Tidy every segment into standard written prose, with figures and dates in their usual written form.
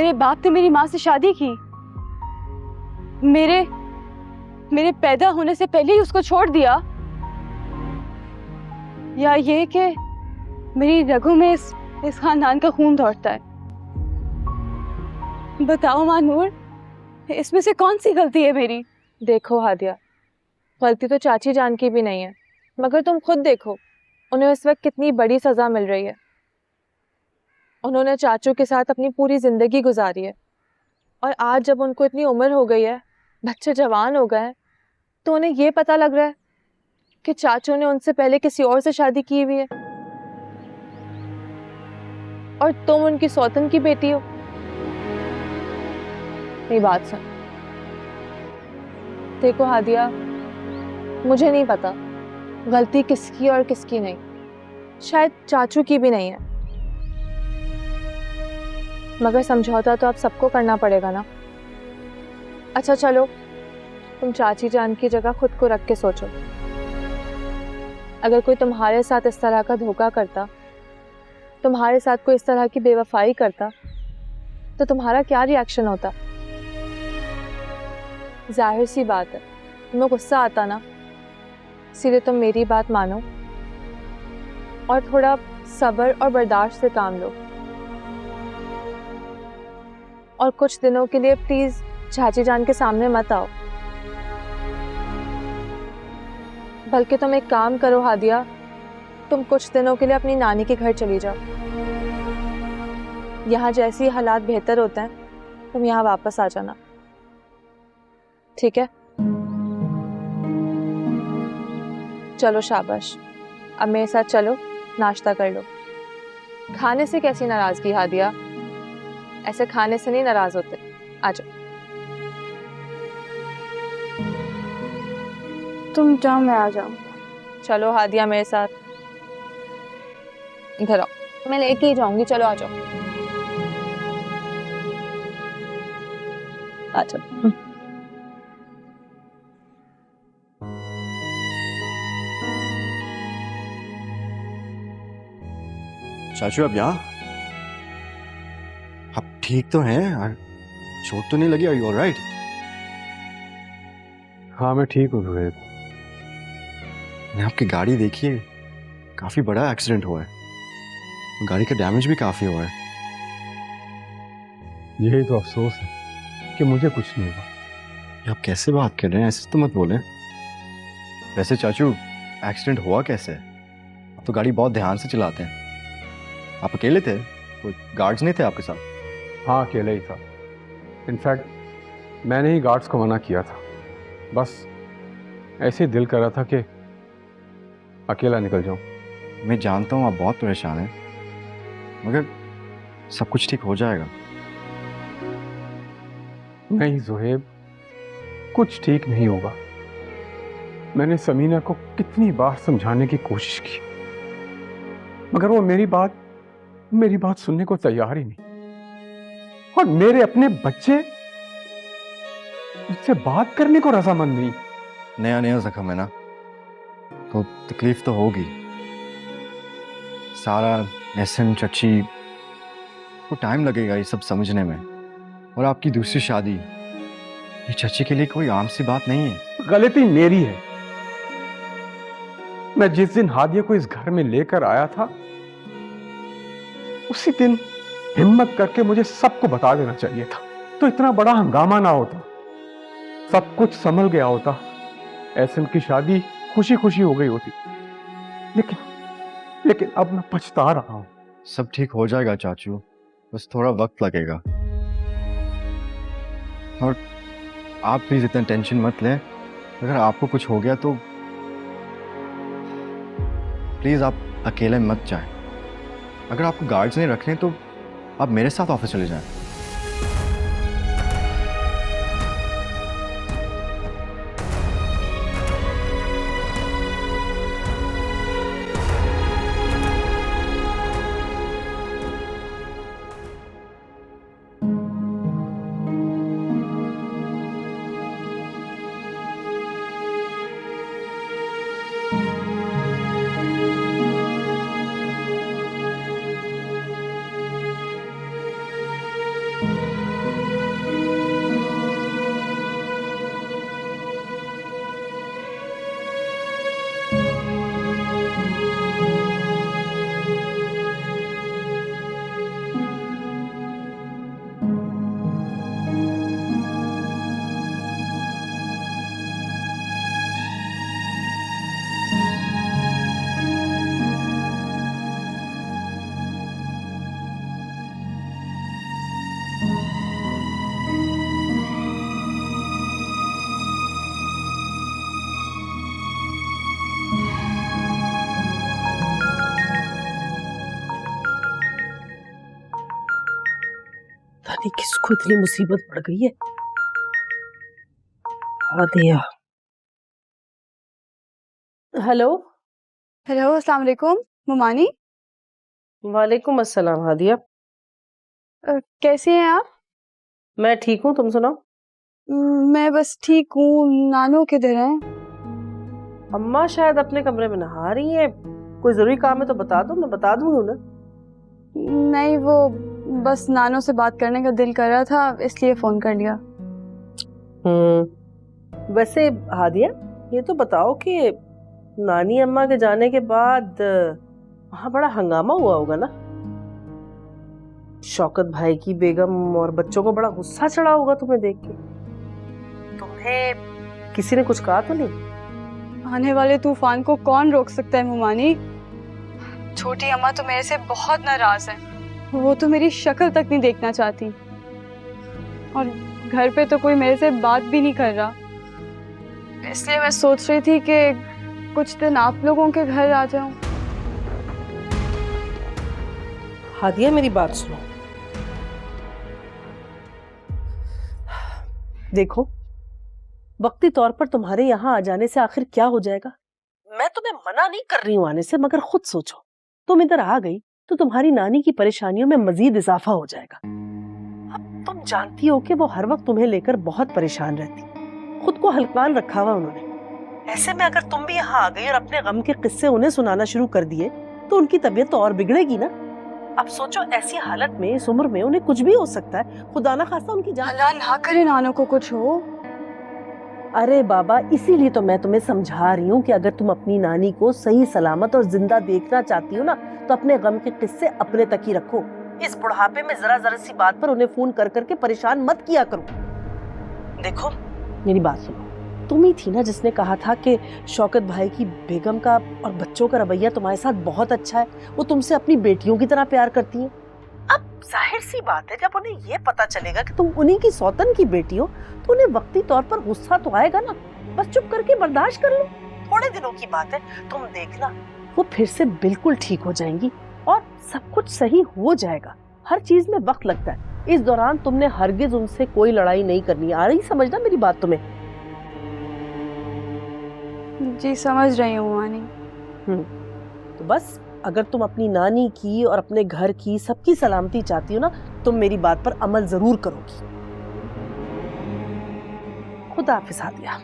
मेरे बाप ने मेरी माँ से शादी की, मेरे मेरे पैदा होने से पहले ही उसको छोड़ दिया, या ये कि मेरी रगों में इस खानदान का खून दौड़ता है। बताओ माँ नूर, इसमें से कौन सी गलती है मेरी? देखो हादिया, गलती तो चाची जान की भी नहीं है, मगर तुम खुद देखो उन्हें इस वक्त कितनी बड़ी सजा मिल रही है। उन्होंने चाचू के साथ अपनी पूरी जिंदगी गुजारी है, और आज जब उनको इतनी उम्र हो गई है, बच्चे जवान हो गए हैं, तो उन्हें ये पता लग रहा है कि चाचू ने उनसे पहले किसी और से शादी की हुई है, और तुम उनकी सौतन की बेटी हो। मेरी बात सुन। देखो हादिया, मुझे नहीं पता गलती किसकी और किसकी नहीं, शायद चाचू की भी नहीं है, मगर समझौता तो आप सबको करना पड़ेगा ना। अच्छा चलो, तुम चाची जान की जगह खुद को रख के सोचो, अगर कोई तुम्हारे साथ इस तरह का धोखा करता, तुम्हारे साथ कोई इस तरह की बेवफाई करता, तो तुम्हारा क्या रिएक्शन होता? जाहिर सी बात है तुम्हें गुस्सा आता ना, इसलिए तुम मेरी बात मानो और थोड़ा सब्र और बर्दाश्त से काम लो, और कुछ दिनों के लिए प्लीज चाची जान के सामने मत आओ। बल्कि तुम एक काम करो हादिया, तुम कुछ दिनों के लिए अपनी नानी के घर चली जाओ। यहाँ जैसे ही हालात बेहतर होते हैं, तुम यहाँ वापस आ जाना, ठीक है? चलो शाबाश, अब मेरे साथ चलो, नाश्ता कर लो। खाने से कैसी नाराजगी हादिया, ऐसे खाने से नहीं नाराज होते। आ जाओ। तुम जाओ, मैं आ जाऊं। चलो हादिया मेरे साथ, इधर आओ, मैं लेके ही जाऊंगी। चलो आ जाओ, आ जाओ। चाचू आप यहाँ? आप ठीक तो हैं? चोट तो नहीं लगी? Are you alright? हाँ मैं ठीक हूँ रोहित। मैंने आपकी गाड़ी देखी है, काफी बड़ा एक्सीडेंट हुआ है, गाड़ी का डैमेज भी काफी हुआ है। यही तो अफसोस है कि मुझे कुछ नहीं हुआ। ये आप कैसे बात कर रहे हैं? ऐसे तो मत बोले। वैसे चाचू, एक्सीडेंट हुआ कैसे? आप तो गाड़ी बहुत ध्यान से चलाते हैं। आप अकेले थे? कोई गार्ड्स नहीं थे आपके साथ? हाँ अकेला ही था। इनफैक्ट मैंने ही गार्ड्स को मना किया था, बस ऐसे ही दिल कर रहा था कि अकेला निकल जाऊं। मैं जानता हूँ आप बहुत परेशान हैं, मगर सब कुछ ठीक हो जाएगा। नहीं ज़ुहैब, कुछ ठीक नहीं होगा। मैंने समीना को कितनी बार समझाने की कोशिश की, मगर वो मेरी बात सुनने को तैयार ही नहीं। और मेरे अपने बच्चे उससे बात करने को रजामंद नहीं। नया नया जख्म है ना, तो तकलीफ तो होगी। सारा, एहसन, चची को टाइम लगेगा ये सब समझने में। और आपकी दूसरी शादी, ये चची के लिए कोई आम सी बात नहीं है। गलती मेरी है। मैं जिस दिन हादिया को इस घर में लेकर आया था, उसी दिन हिम्मत करके मुझे सबको बता देना चाहिए था, तो इतना बड़ा हंगामा ना होता, सब कुछ संभल गया होता, एहसन की शादी खुशी खुशी हो गई होती। लेकिन अब मैं पछता रहा हूं। सब ठीक हो जाएगा चाचू, बस थोड़ा वक्त लगेगा। और आप प्लीज इतना टेंशन मत लें। अगर आपको कुछ हो गया तो प्लीज आप अकेले मत जाएं। अगर आपको गार्ड्स नहीं रखने तो आप मेरे साथ ऑफिस चले जाएं। नहीं किसको इतनी मुसीबत पड़ गई है। हादिया। हेलो। हेलो, अस्सलाम वालेकुम मुमानी। वालेकुम अस्सलाम हादिया। कैसी हैं आप? मैं ठीक हूँ, तुम सुनाओ। मैं बस ठीक हूँ। नानू किधर हैं? अम्मा शायद अपने कमरे में नहा रही है। कोई जरूरी काम है तो बता दो, मैं बता दूंगी उन्हें। नहीं, वो बस नानू से बात करने का दिल कर रहा था, इसलिए फोन कर लिया। वैसे हादिया, ये तो बताओ कि नानी अम्मा के जाने के बाद वहाँ बड़ा हंगामा हुआ होगा ना? शौकत भाई की बेगम और बच्चों को बड़ा गुस्सा चढ़ा होगा तुम्हें देख के। तुम्हें किसी ने कुछ कहा तो नहीं? आने वाले तूफान को कौन रोक सकता है मुमानी? छोटी अम्मा तो मेरे से बहुत नाराज है। वो तो मेरी शक्ल तक नहीं देखना चाहती, और घर पे तो कोई मेरे से बात भी नहीं कर रहा। इसलिए मैं सोच रही थी कि कुछ दिन आप लोगों के घर आ जाऊं। हादिया, मेरी बात सुनो। देखो, वक्ती तौर पर तुम्हारे यहाँ आ जाने से आखिर क्या हो जाएगा? मैं तुम्हें मना नहीं कर रही हूँ आने से, मगर खुद सोचो, तुम इधर आ गई तो तुम्हारी नानी की परेशानियों में मजीद इजाफा हो जाएगा। अब तुम जानती हो कि वो हर वक्त तुम्हें लेकर बहुत परेशान रहती, खुद को हलकान रखा हुआ उन्होंने। ऐसे में अगर तुम भी यहाँ आ गई और अपने गम के किस्से उन्हें सुनाना शुरू कर दिए तो उनकी तबीयत तो और बिगड़ेगी ना। अब सोचो, ऐसी हालत में, इस उम्र में उन्हें कुछ भी हो सकता है, खुदा ना खास्ता उनकी जान। अल्लाह ना करे नानू को कुछ हो। अरे बाबा, इसीलिए तो मैं तुम्हें समझा रही हूँ कि अगर तुम अपनी नानी को सही सलामत और जिंदा देखना चाहती हो ना, तो अपने गम के किस्से अपने तक ही रखो। इस बुढ़ापे में जरा जरा सी बात पर उन्हें फोन कर करके परेशान मत किया करो। देखो, मेरी बात सुनो, तुम ही थी ना जिसने कहा था कि शौकत भाई की बेगम का और बच्चों का रवैया तुम्हारे साथ बहुत अच्छा है, वो तुमसे अपनी बेटियों की तरह प्यार करती हैं। अब जाहिर सी बात है, जब उन्हें ये पता चलेगा कि तुम उन्हीं की सौतन की बेटी हो तो उन्हें वक्ती तौर पर गुस्सा तो आएगा ना। बस चुप करके बर्दाश्त कर लो, थोड़े दिनों की बात है, तुम देखना वो फिर से बिल्कुल ठीक हो जाएंगी और सब कुछ सही हो जाएगा। हर चीज में वक्त लगता है। इस दौरान तुमने हरगिज उनसे कोई लड़ाई नहीं करनी। आ रही समझना मेरी बात तुम्हें? जी समझ रही हूँ मानी। तो बस, अगर तुम अपनी नानी की और अपने घर की सबकी सलामती चाहती हो ना, तुम मेरी बात पर अमल जरूर करोगी। खुदा हाफिज़ हादिया।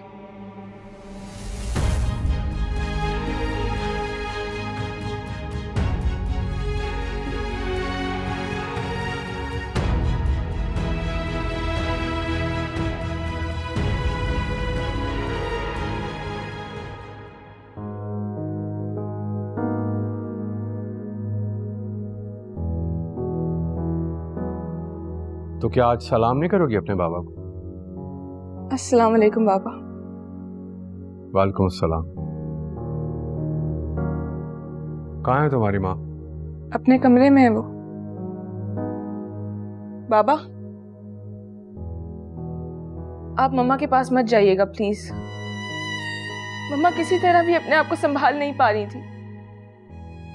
तो क्या आज सलाम नहीं करोगी अपने बाबा को? अस्सलाम वालेकुम बाबा। वालेकुम सलाम। कहाँ है तुम्हारी माँ? अपने कमरे में है वो। बाबा, आप मम्मा के पास मत जाइएगा प्लीज। मम्मा किसी तरह भी अपने आप को संभाल नहीं पा रही थी।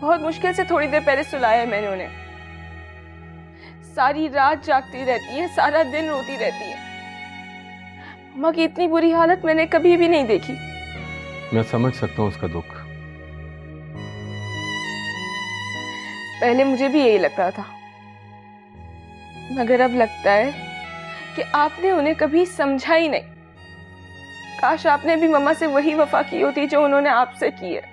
बहुत मुश्किल से थोड़ी देर पहले सुलाया है मैंने उन्हें। सारी रात जागती रहती है, सारा दिन रोती रहती है। मम्मा की इतनी बुरी हालत मैंने कभी भी नहीं देखी। मैं समझ सकता हूँ उसका दुख। पहले मुझे भी यही लगता था, मगर अब लगता है कि आपने उन्हें कभी समझा ही नहीं। काश आपने भी मम्मा से वही वफा की होती जो उन्होंने आपसे की है।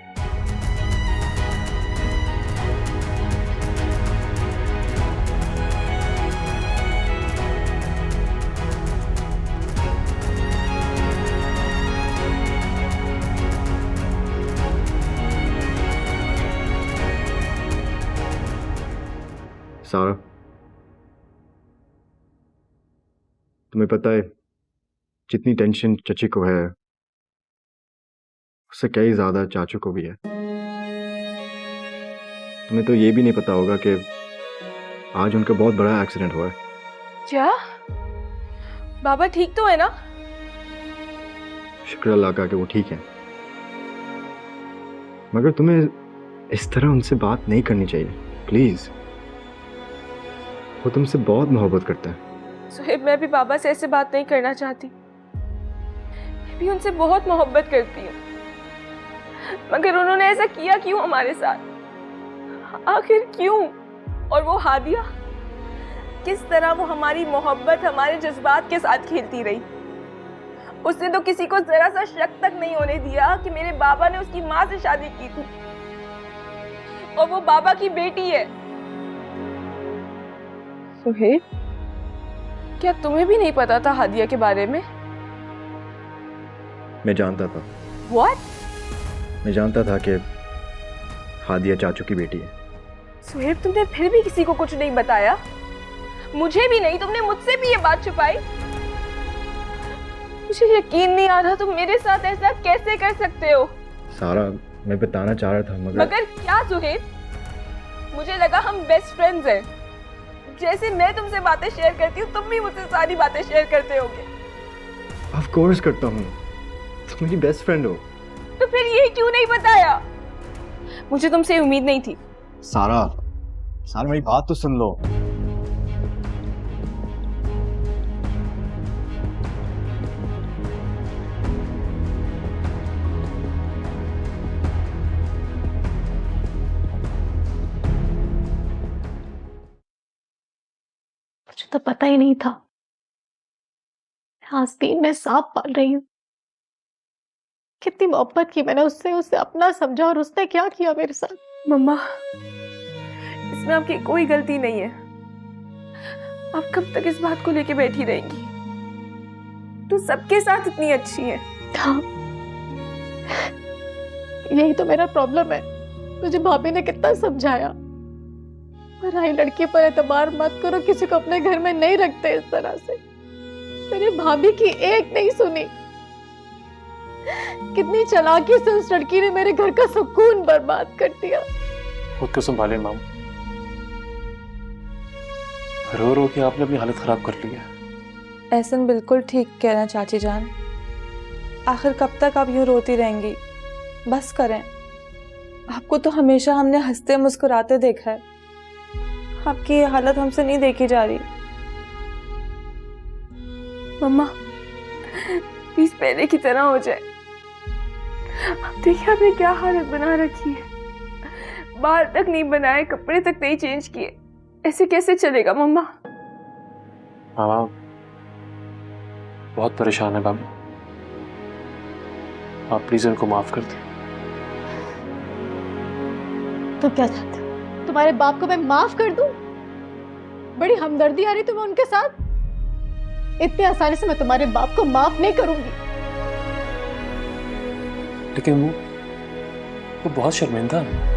सारा, तुम्हें पता है जितनी टेंशन चची को है उससे कई ज्यादा चाचू को भी है। तुम्हें तो ये भी नहीं पता होगा कि आज उनका बहुत बड़ा एक्सीडेंट हुआ है। क्या बाबा ठीक तो है ना? शुक्र अल्लाह का कि वो ठीक है, मगर तुम्हें इस तरह उनसे बात नहीं करनी चाहिए प्लीज। वो तुमसे बहुत मोहब्बत करता है। सुहेब, मैं भी बाबा से ऐसे बात नहीं करना चाहती। मैं भी उनसे बहुत मोहब्बत करती हूँ, मगर उन्होंने ऐसा किया क्यों हमारे साथ? आखिर क्यों? और वो हादिया, किस तरह वो हमारी मोहब्बत, हमारे जज्बात के साथ खेलती रही। उसने तो किसी को जरा सा शक तक नहीं होने दिया कि मेरे बाबा ने उसकी माँ से शादी की थी और वो बाबा की बेटी है। सुहेब, क्या तुम्हें भी नहीं पता था हादिया के बारे में? मैं जानता था। What? मैं जानता था कि हादिया चाचू की बेटी है। सुहेब, तुमने फिर भी किसी को कुछ नहीं बताया? मुझे भी नहीं, तुमने मुझसे भी ये बात छुपाई। मुझे यकीन नहीं आ रहा, तुम मेरे साथ ऐसा कैसे कर सकते हो? सारा, मैं बताना चाह रहा था मगर क्या सुहेब? मुझे लगा हम बेस्ट फ्रेंड्स हैं। जैसे मैं तुमसे बातें शेयर करती हूँ, तुम भी मुझसे सारी बातें शेयर करते होगे। ऑफ कोर्स करता हूँ, तुम मेरी बेस्ट फ्रेंड हो। तो फिर ये क्यों नहीं बताया? मुझे तुमसे उम्मीद नहीं थी। सारा, सारा मेरी बात तो सुन लो। मुझे तो पता ही नहीं था आस्तीन में सांप पाल रही हूँ। कितनी मोहब्बत की मैंने उससे, उसे अपना समझा और उसने क्या किया मेरे साथ। मम्मा, इसमें आपकी कोई गलती नहीं है। आप कब तक इस बात को लेके बैठी रहेंगी? तो सबके साथ इतनी अच्छी है। हाँ, यही तो मेरा प्रॉब्लम है। मुझे भाभी ने कितना समझाया, पराई लड़की पर एतबार मत करो, किसी को अपने घर में नहीं रखते इस तरह से। मेरी भाभी की एक नहीं सुनी। कितनी चालाकी से उस लड़की ने मेरे घर का सुकून बर्बाद कर दिया। खुद को संभाले माम, रो रो के आपने अपनी हालत खराब कर ली है। एहसन बिल्कुल ठीक कह रहे हैं चाची जान। आखिर कब तक आप यूं रोती रहेंगी? बस करें। आपको तो हमेशा हमने हंसते मुस्कुराते देखा है। आपकी ये हालत हमसे नहीं देखी जा रही। मम्मा, प्लीज पहले की तरह हो जाए। अब देखिए आपने क्या हालत बना रखी है। बाल तक नहीं बनाए, कपड़े तक नहीं चेंज किए। ऐसे कैसे चलेगा मम्मा? मामा बहुत परेशान है बाबू, आप प्लीज उनको माफ कर दें। तुम क्या चाहते हो? तुम्हारे बाप को मैं माफ कर दूं? बड़ी हमदर्दी आ रही तुम्हें उनके साथ? इतनी आसानी से मैं तुम्हारे बाप को माफ नहीं करूंगी। लेकिन वो बहुत शर्मिंदा है।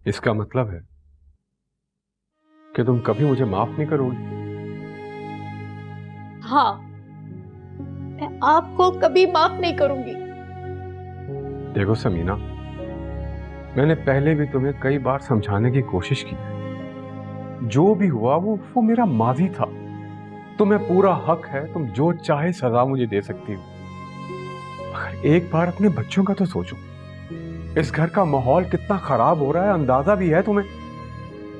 इसका मतलब है कि तुम कभी मुझे माफ नहीं करोगी? हाँ, मैं आपको कभी माफ नहीं करूंगी। देखो समीना, मैंने पहले भी तुम्हें कई बार समझाने की कोशिश की। जो भी हुआ वो मेरा माजी था। तुम्हें पूरा हक है, तुम जो चाहे सजा मुझे दे सकती हो। मगर एक बार अपने बच्चों का तो सोचो। इस घर का माहौल कितना खराब हो रहा है, अंदाजा भी है तुम्हें।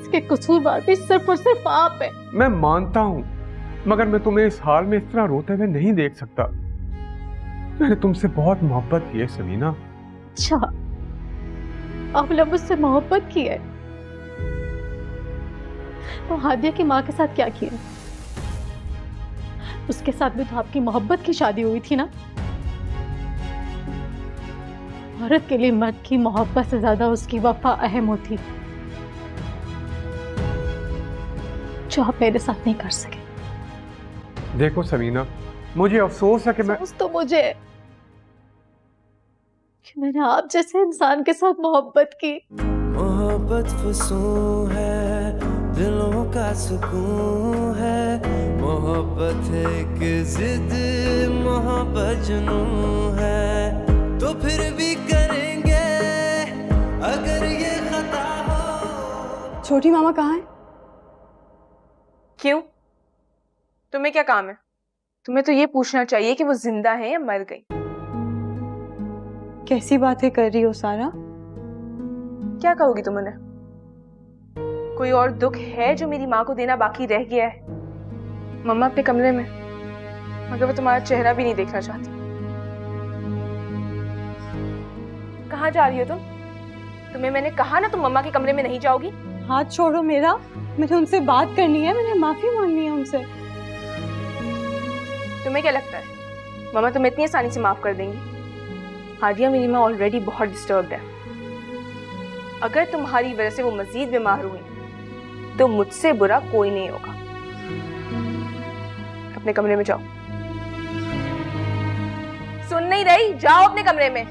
इसके कसूरवार भी सिर्फ और सिर्फ आप है। मैं मानता हूं, मगर मैं तुम्हें इस हाल में इस तरह रोते हुए नहीं देख सकता। मैंने तुमसे बहुत मोहब्बत की है समीना। अच्छा, आपने मुझसे मोहब्बत की है? तो हादिया की माँ के साथ क्या किया? उसके साथ भी तो आपकी मोहब्बत की शादी हुई थी ना? औरत के लिए मर्द की मोहब्बत से ज्यादा उसकी वफा अहम होती, जो आप मेरे साथ नहीं कर सके। देखो समीना, मुझे अफसोस है कि मैं अफसोस तो मुझे है कि मैंने आप जैसे इंसान के साथ मोहब्बत की। मोहब्बत फसूं है, दिलों का सुकून है, मोहब्बत एक जिद, मोहब्बत जुनून है, तो फिर भी करेंगे अगर ये खता हो। छोटी मामा कहाँ है? क्यों? तुम्हें क्या काम है? तुम्हें तो ये पूछना चाहिए कि वो जिंदा है या मर गई। कैसी बातें कर रही हो सारा? क्या कहोगी तुम उन्हें? कोई और दुख है जो मेरी माँ को देना बाकी रह गया है? मम्मा अपने कमरे में, मगर वो तुम्हारा चेहरा भी नहीं देखना चाहती। कहाँ जा रही हो तुम? तुम्हें मैंने कहा ना तुम मम्मा के कमरे में नहीं जाओगी। हाथ छोड़ो मेरा, मुझे उनसे बात करनी है, मैंने माफी मांगनी है उनसे। तुम्हें क्या लगता है मम्मा तुम्हें इतनी आसानी से माफ कर देंगी? हादिया, मेरी माँ ऑलरेडी बहुत डिस्टर्ब्ड है। अगर तुम्हारी वजह से वो मजीद बीमार हुई तो मुझसे बुरा कोई नहीं होगा। अपने कमरे में जाओ। सुन नहीं रही? जाओ अपने कमरे में।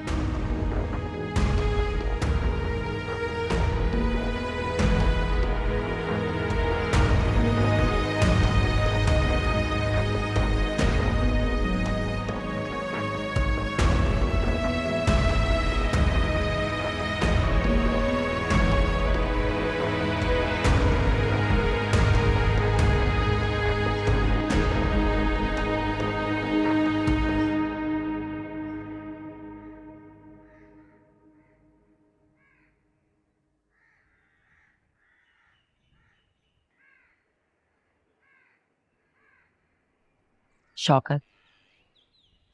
शौकत,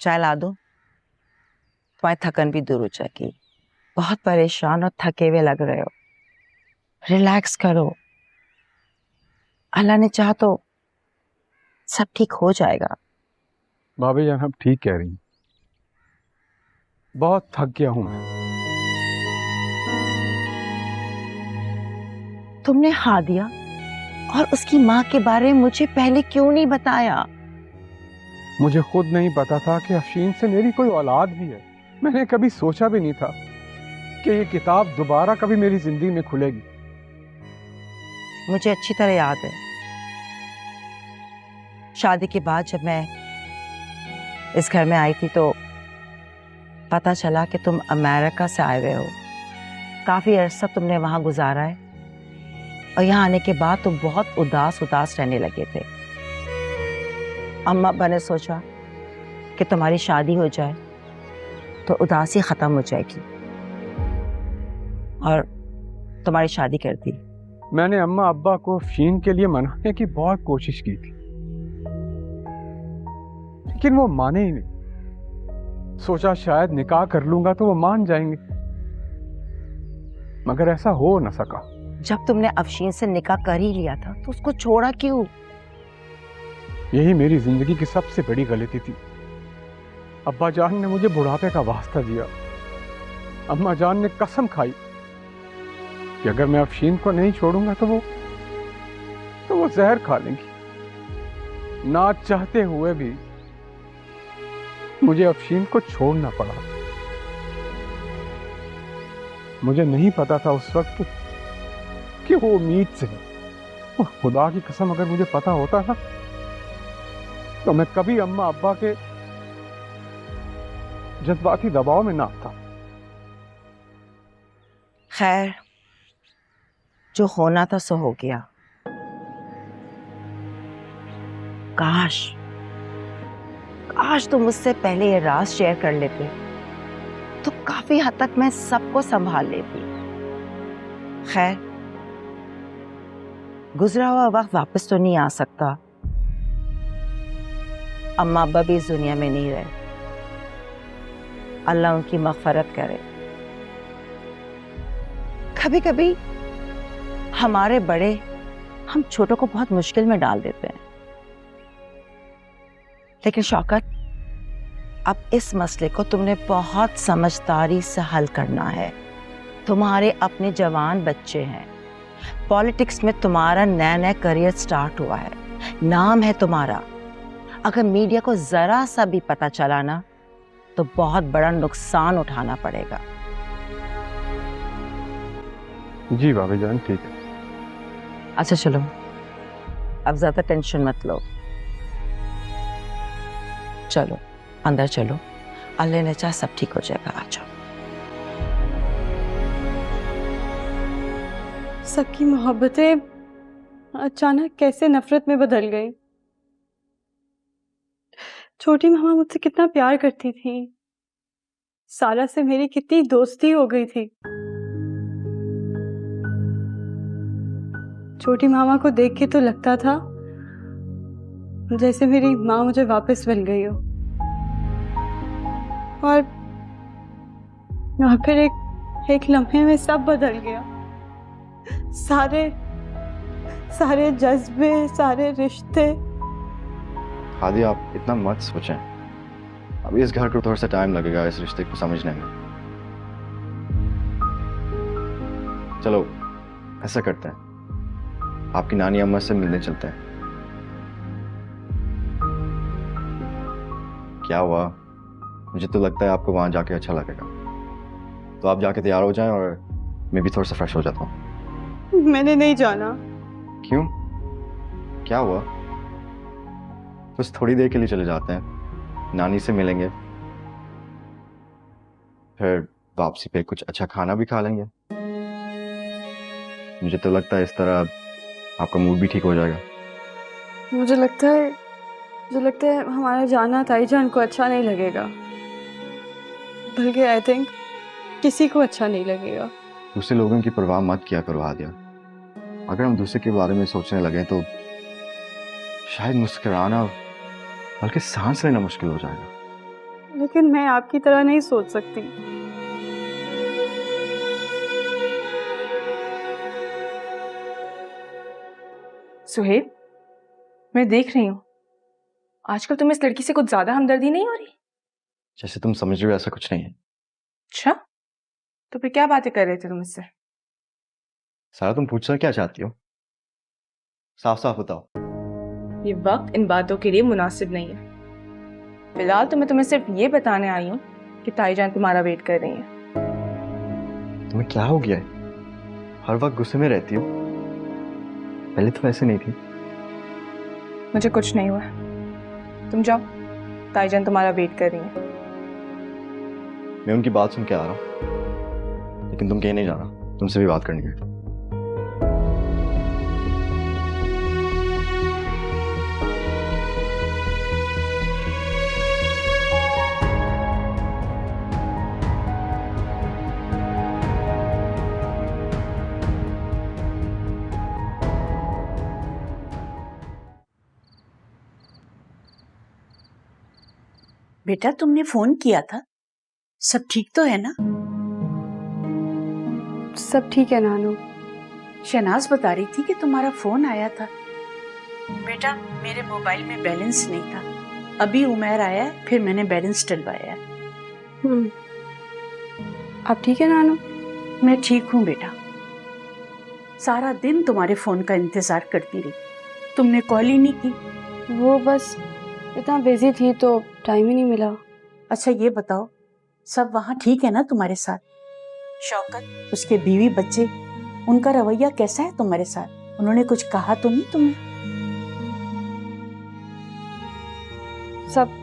चाय ला दो। तुम्हारी थकन भी दूर हो जाएगी। बहुत परेशान और थके हुए लग रहे हो। रिलैक्स करो। अल्लाह ने चाहा तो सब ठीक हो जाएगा। भाभी जान, आप ठीक कह रही हैं। बहुत थक गया हूं मैं। तुमने हादिया और उसकी माँ के बारे में मुझे पहले क्यों नहीं बताया? मुझे खुद नहीं पता था कि अफशीन से मेरी कोई औलाद भी है। मैंने कभी सोचा भी नहीं था कि ये किताब दोबारा कभी मेरी जिंदगी में खुलेगी। मुझे अच्छी तरह याद है, शादी के बाद जब मैं इस घर में आई थी तो पता चला कि तुम अमेरिका से आए हुए हो। काफी अरसा तुमने वहां गुजारा है और यहाँ आने के बाद तुम बहुत उदास उदास रहने लगे थे। अम्मा अब्बा ने सोचा कि तुम्हारी शादी हो जाए तो उदासी खत्म हो जाएगी और तुम्हारी शादी कर दी। मैंने अम्मा अब्बा को अफशीन के लिए मनाने की बहुत कोशिश की थी, लेकिन वो माने ही नहीं। सोचा शायद निकाह कर लूंगा तो वो मान जाएंगे, मगर ऐसा हो न सका। जब तुमने अफशीन से निकाह कर ही लिया था तो उसको छोड़ा क्यों? यही मेरी जिंदगी की सबसे बड़ी गलती थी। अब्बा जान ने मुझे बुढ़ापे का वास्ता दिया। अम्मा जान ने कसम खाई कि अगर मैं अफशीन को नहीं छोड़ूंगा तो वो जहर खा लेंगी। ना चाहते हुए भी मुझे अफशीन को छोड़ना पड़ा। मुझे नहीं पता था उस वक्त कि वो उम्मीद से है। और खुदा की कसम, अगर मुझे पता होता ना तो मैं कभी अम्मा अब्बा के जज्बाती दबाव में ना आता। खैर, जो होना था सो हो गया। काश तुम मुझसे पहले ये राज शेयर कर लेते तो काफी हद तक मैं सबको संभाल लेती। खैर, गुजरा हुआ वक्त वापस तो नहीं आ सकता। अम्मा अब्बा भी इस दुनिया में नहीं रहे। अल्लाह उनकी मग़फ़रत करे। कभी कभी हमारे बड़े हम छोटों को बहुत मुश्किल में डाल देते हैं। लेकिन शौकत, अब इस मसले को तुमने बहुत समझदारी से हल करना है। तुम्हारे अपने जवान बच्चे हैं। पॉलिटिक्स में तुम्हारा नया नया करियर स्टार्ट हुआ है। नाम है तुम्हारा। अगर मीडिया को जरा सा भी पता चला ना तो बहुत बड़ा नुकसान उठाना पड़ेगा। जी भाभी जान ठीक है। अच्छा चलो, अब ज्यादा टेंशन मत लो, चलो अंदर चलो, अल्लाह ने चाहा सब ठीक हो जाएगा। आ जाओ। सबकी मोहब्बतें अचानक कैसे नफरत में बदल गई। छोटी मामा मुझसे कितना प्यार करती थी, सारा से मेरी कितनी दोस्ती हो गई थी। छोटी मामा को देख के तो लगता था जैसे मेरी माँ मुझे वापस मिल गई हो। और फिर एक लम्हे में सब बदल गया। सारे जज्बे, सारे रिश्ते। हादी आप इतना मत सोचें, अभी इस घर को थोड़ा सा टाइम लगेगा इस रिश्ते को समझने में। चलो ऐसा करते हैं, आपकी नानी अम्मा से मिलने चलते हैं। क्या हुआ? मुझे तो लगता है आपको वहां जाके अच्छा लगेगा, तो आप जाके तैयार हो जाएं और मैं भी थोड़ा सा फ्रेश हो जाता हूँ। मैंने नहीं जाना। क्यों? क्या हुआ? बस थोड़ी देर के लिए चले जाते हैं, नानी से मिलेंगे, फिर वापसी पे कुछ अच्छा खाना भी खा लेंगे। मुझे तो लगता है इस तरह आपका मूड भी ठीक हो जाएगा। मुझे लगता है हमारा जाना ताईजान को अच्छा नहीं लगेगा, बल्कि आई थिंक किसी को अच्छा नहीं लगेगा। दूसरे लोगों की परवाह मत किया करो हादिया। अगर हम दूसरे के बारे में सोचने लगे तो शायद मुस्कुराना बल्कि सांस लेना मुश्किल हो जाएगा। लेकिन मैं आपकी तरह नहीं सोच सकती। सुहेब, मैं देख रही हूँ आजकल तुम्हें इस लड़की से कुछ ज्यादा हमदर्दी नहीं हो रही? जैसे तुम समझ रहे हो ऐसा कुछ नहीं है। अच्छा, तो फिर क्या बातें कर रहे थे तुम इससे? सारा तुम पूछना क्या चाहती हो? साफ साफ बताओ। ये वक्त इन बातों के लिए मुनासिब नहीं है। फिलहाल तो मैं तुम्हें सिर्फ ये बताने आई हूँ कि ताईजान तुम्हारा वेट कर रही है। तुम्हें क्या हो गया है? हर वक्त गुस्से में रहती हो, पहले तो ऐसे नहीं थी। मुझे कुछ नहीं हुआ, तुम जाओ, ताईजान तुम्हारा वेट कर रही है। मैं उनकी बात सुन के आ रहा हूँ, लेकिन तुम कहीं नहीं जाना, तुमसे भी बात करनी है। बेटा तुमने फोन किया था, सब ठीक तो है ना? सब ठीक है नानू। शहनाज बता रही थी कि तुम्हारा फोन आया था। बेटा मेरे मोबाइल में बैलेंस नहीं था, अभी उमैर आया है, फिर मैंने बैलेंस डलवाया है। आप ठीक है नानू? मैं ठीक हूँ बेटा, सारा दिन तुम्हारे फोन का इंतजार करती रही, तुमने कॉल ही नहीं की। वो बस इतना बिजी थी तो टाइम ही नहीं मिला। अच्छा ये बताओ, सब वहाँ ठीक है ना तुम्हारे साथ? शौकत, उसके बीवी बच्चे, उनका रवैया कैसा है तुम्हारे साथ? उन्होंने कुछ कहा तो नहीं तुम्हें?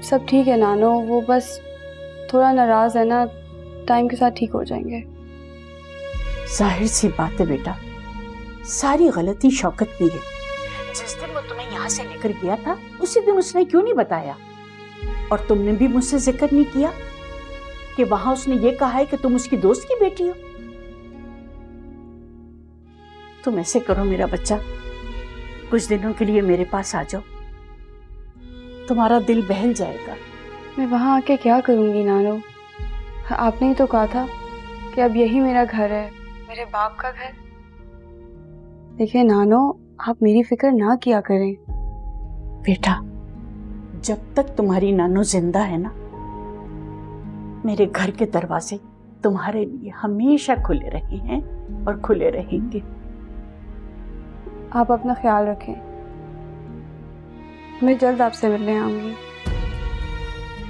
सब ठीक है नानो, वो बस थोड़ा नाराज है ना, टाइम के साथ ठीक हो जाएंगे। जाहिर सी बात है बेटा, सारी गलती शौकत की है। जिस दिन वो तुम्हें यहाँ से लेकर गया था उसी दिन उसने क्यों नहीं बताया? और तुमने भी मुझसे जिक्र नहीं किया कि वहां उसने ये कहा है कि तुम उसकी दोस्त की बेटी हो। तुम ऐसे करो मेरा बच्चा, कुछ दिनों के लिए मेरे पास आ जाओ, तुम्हारा दिल बहल जाएगा। मैं वहाँ आके क्या करूँगी नानो? आपने ही तो कहा था कि अब यही मेरा घर है, मेरे बाप का घर। देखिए नानो, आप मेरी फिक्र ना किया करें। बेटा जब तक तुम्हारी नानू जिंदा है ना, मेरे घर के दरवाजे तुम्हारे लिए हमेशा खुले रहे हैं और खुले रहेंगे। आप अपना ख्याल रखें। मैं जल्द आपसे मिलने आऊंगी।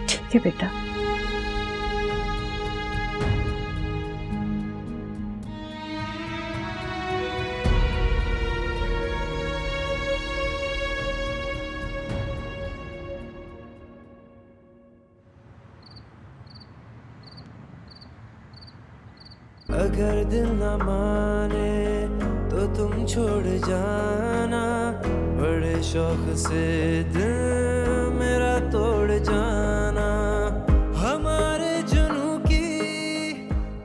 ठीक है बेटा। अगर दिल न माने तो तुम छोड़ जाना, बड़े शौक से दिल मेरा तोड़ जाना, हमारे जुनू की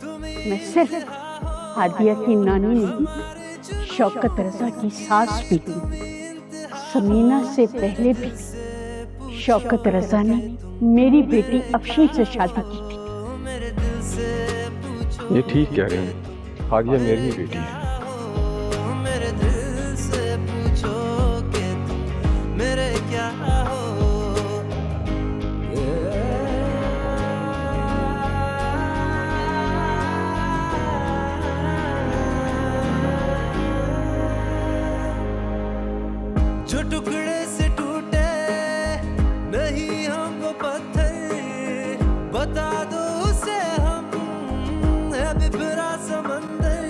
तुम्हें मैं सिर्फ हादिया की नानी नहीं, शौकत रजा की सास भी थी। समीना से पहले भी शौकत रजा ने मेरी बेटी अफशीन से शादी की थी। ये ठीक कह रहे हैं, हादिया मेरी ही बेटी है। मेरे दिल से पूछो कि तुम मेरे क्या हो। जो टुकड़े से टूटे नहीं हम वो पत्थर, बता दो उसे हम है बिफरा समंदर।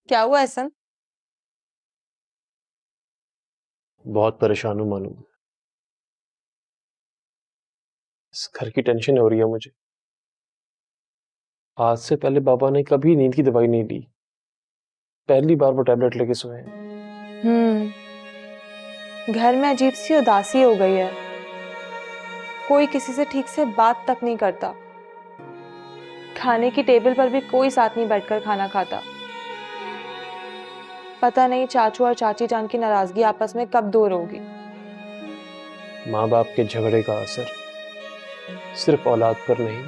क्या हुआ एहसन? बहुत परेशान हूं मालूम। इस घर की टेंशन हो रही है मुझे। आज से पहले बाबा ने कभी नींद की दवाई नहीं ली, पहली बार वो टैबलेट लेके सोए हैं। घर में अजीब सी उदासी हो गई है। कोई किसी से ठीक से बात तक नहीं करता। खाने की टेबल पर भी कोई साथ नहीं बैठकर खाना खाता। पता नहीं चाचू और चाची जान की नाराजगी आपस में कब दूर होगी। माँ बाप के झगड़े का असर सिर्फ औलाद पर नहीं,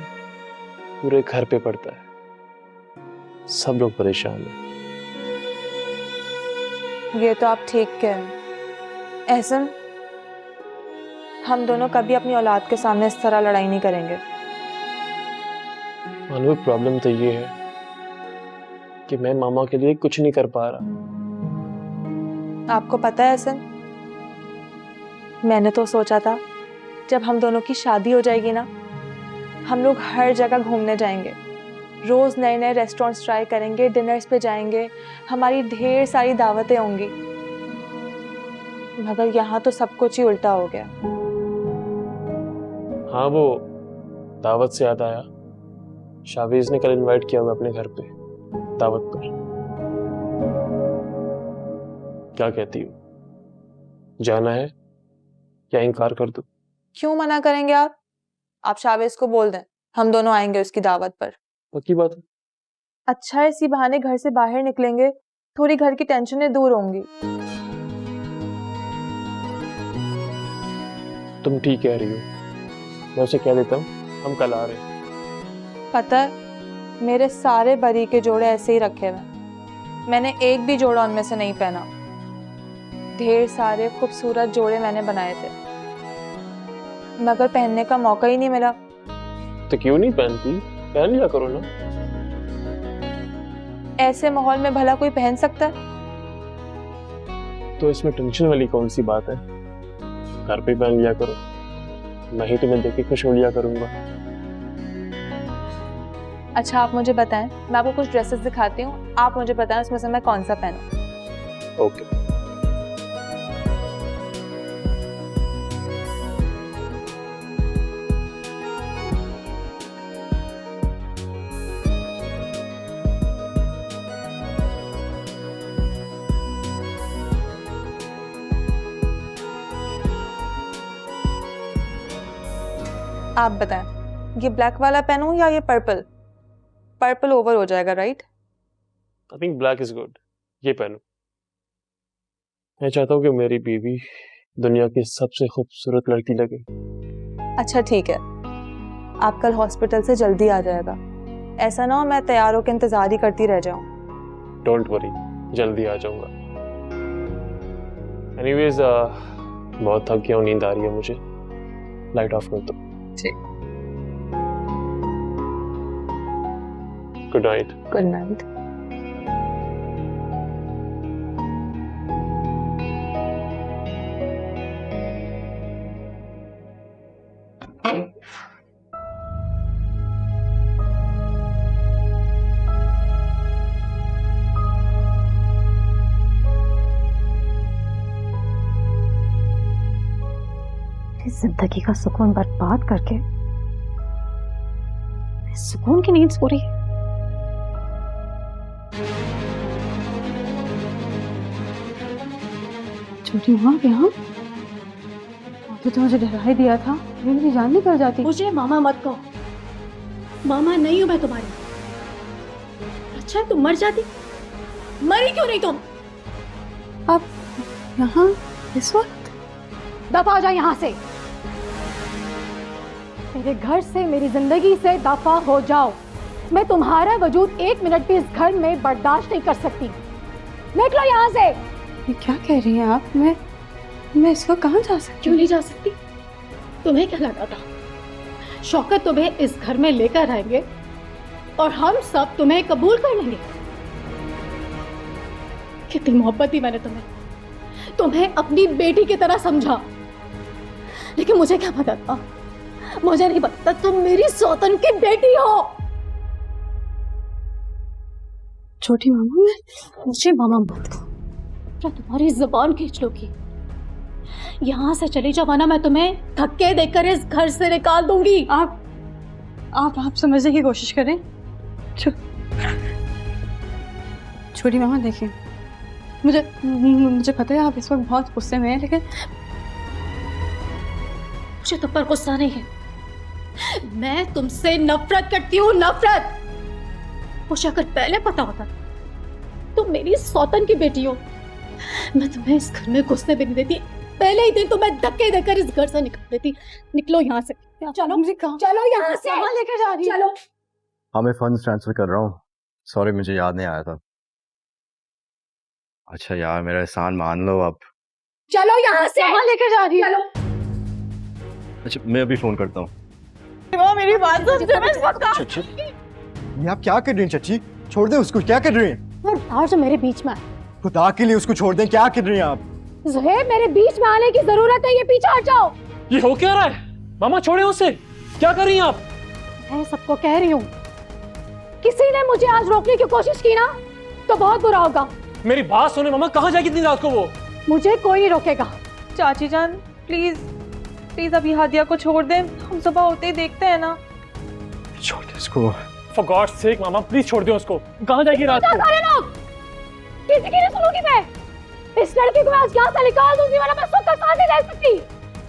पूरे घर पे पड़ता है। सब लोग परेशान हैं। ये तो आप ठीक कह रहे हैं। एहसन, हम दोनों कभी अपनी औलाद के सामने इस तरह लड़ाई नहीं करेंगे। मानो प्रॉब्लम तो ये है कि मैं मामा के लिए कुछ नहीं कर पा रहा। आपको पता है एहसन, मैंने तो सोचा था जब हम दोनों की शादी हो जाएगी ना, हम लोग हर जगह घूमने जाएंगे, रोज नए नए रेस्टोरेंट्स ट्राई करेंगे, डिनर्स पे जाएंगे, हमारी ढेर सारी दावतें होंगी। मगर यहाँ तो सब कुछ ही उल्टा हो गया। हाँ, वो दावत से याद आया, शावीज ने कल इनवाइट किया हुआ अपने घर पे दावत पर। क्या कहती हो, जाना है या इनकार कर दूं? क्यों मना करेंगे आप? आप शावेज को बोल दें हम दोनों आएंगे उसकी दावत पर। पक्की बात है? अच्छा, इसी बहाने घर से बाहर निकलेंगे, थोड़ी घर की टेंशनें दूर होंगी। तुम ठीक कह रही हो, मैं उसे कह देता हूँ हम कल आ रहे हैं। पता है, मेरे सारे बरी के जोड़े ऐसे ही रखे हुए, मैंने एक भी जोड़ा उनमें से नहीं पहना। ढेर सारे खूबसूरत जोड़े मैंने बनाए थे, मगर पहनने का मौका ही नहीं मिला। तो क्यों नहीं पहनती? पहन लिया करो ना। ऐसे माहौल में भला कोई पहन सकता है? तो इसमें टेंशन वाली कौन सी बात है? घर पे पहन लिया करो, मैं ही तुम्हें देख के खुश हो लिया करूंगा। अच्छा, आप मुझे बताएं, मैं आपको कुछ ड्रेसेस दिखाती हूँ, आप मुझे बताएं उसमें से मैं कौन सा पहनूं। ओके। आप बताएं, ये ब्लैक वाला पहनूं या ये पर्पल? पर्पल ओवर हो जाएगा, right? I think black is good, ये पहनो। मैं चाहता हूँ कि मेरी बीवी दुनिया की सबसे खूबसूरत लड़की लगे। अच्छा ठीक है, आप कल हॉस्पिटल से जल्दी आ जाएगा। ऐसा ना हो मैं तैयार होकर इंतजार ही करती रह जाऊं। डोंट वरी, जल्दी आ जाऊंगा। एनीवेज बहुत थक गया हूँ, नींद आ रही है मुझे। लाइट ऑफ कर दो। ठीक। Good night. Good night. जिंदगी का सुकून बर्बाद करके सुकून की नींद सो रही है। छोटी माँ यहाँ तो मुझे डरा ही दिया था, मेरी जान निकल जाती। मुझे मामा मत कहो, मामा नहीं हूं मैं तुम्हारी। अच्छा है तुम मर जाती, मरी क्यों नहीं तुम? अब यहाँ इस वक्त दफा हो जाओ यहाँ से, मेरे घर से, मेरी जिंदगी से दफा हो जाओ। मैं तुम्हारा वजूद 1 मिनट भी इस घर में बर्दाश्त नहीं कर सकती। निकलो यहाँ से। ये क्या कह रही हैं आप? मैं इस वक्त कहाँ जा सकती? क्यों नहीं जा सकती? तुम्हें क्या लगा था शौकत तुम्हें इस घर में लेकर आएंगे और हम सब तुम्हें कबूल कर लेंगे? कितनी मोहब्बत दी मैंने तुम्हें अपनी बेटी की तरह समझा, लेकिन मुझे क्या पता था, मुझे नहीं पता तुम मेरी सौतन की बेटी हो। छोटी मामा, मैं मुझे मामा मत कहो, क्या तुम्हारी जुबान खींच लोगी। यहाँ से चली जाओ वरना मैं तुम्हें धक्के देकर इस घर से निकाल दूंगी। आप समझने की कोशिश करें। छोटी मामा देखिए, मुझे पता है आप इस वक्त बहुत गुस्से में हैं, लेकिन मुझे तुम पर गुस्सा नहीं है, मैं तुमसे नफरत करती हूँ, नफरत। मुझे अगर पहले पता होता तुम मेरी सौतन की बेटी हो, मैं तुम्हें इस घर में घुसने भी नहीं देती। पहले ही दिन तुम्हें धक्के देकर इस घर से निकाल देती। निकलो यहाँ से, चलो चलो यहाँ से, लेकर जा रही चलो। हाँ मैं फंड्स ट्रांसफर कर रहा हूँ, सॉरी मुझे याद नहीं आया था। अच्छा यार मेरा एहसान मान लो अब। चलो यहाँ से, लेकर जा रही चलो। अच्छा मैं अभी फोन करता हूँ। मेरी बात चची ये आप क्या कर रही हैं चची? छोड़ दें उसको, क्या कर रही हैं? जो मेरे बीच में खुदा के लिए उसको छोड़ दें, क्या कर रही हैं आप? ज़ुहैब मेरे बीच में आने की जरूरत है, ये पीछे हट जाओ। ये हो क्या रहा है? मामा छोड़े उसे, क्या कर रही हैं आप? मैं सबको कह रही हूँ, किसी ने मुझे आज रोकने की कोशिश की ना तो बहुत बुरा होगा। मेरी बात सुने मामा, कहाँ जाएगी इतनी रात को वो? मुझे कोई नहीं रोकेगा। चाची जान प्लीज प्लीज अभी हादिया को छोड़ दें, हम सुबह होते ही देखते हैं ना। छोड़ दे इसको। For God's sake mama please छोड़ दे उसको, कहाँ जाएगी रात को? सारे लोग किसी की नहीं सुनूंगी मैं। इस लड़की को आज यहाँ से निकाल दूंगी वरना मैं सुनकर सांस नहीं ले सकती।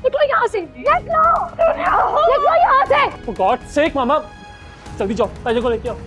निकलो यहाँ से, निकलो यहाँ से। For God's sake मामा जल्दी जाओ, ताजे को लेके आओ।